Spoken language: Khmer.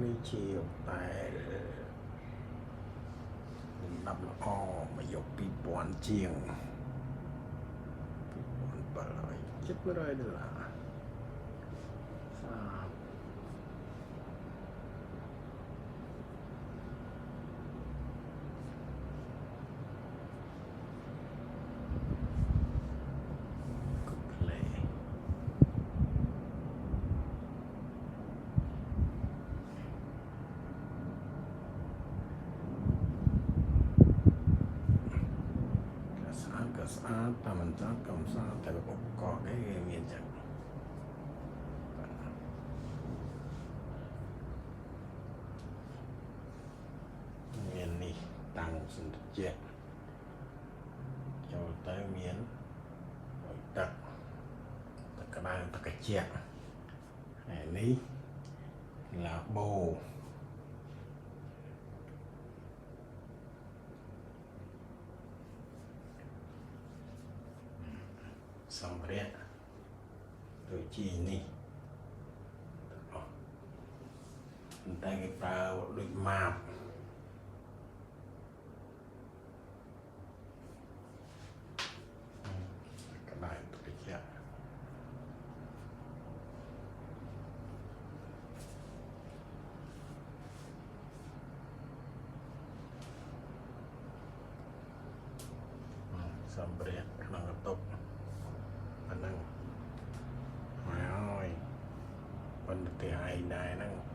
នេះជាតែលំដាប់ល្អមកយក2000ជាង$2700ស្អាតតែមិនចាស់កំសាន្តតែឧបករណ៍គេមានចឹងមាននេះតាំងសម្រាប់ជែកចូលទៅមានទឹកក្តៅទឹកត្រជាក់ហើយនេះឡាបូសម្ភារៈដូចជានេះតែគេប្រើដូចម៉ាបក្តៅទឹកត្រជាក់សម្ភារៈក្នុងកតុបអាហ្នឹងហើយប៉ុន្តែឯងដែរហ្នឹង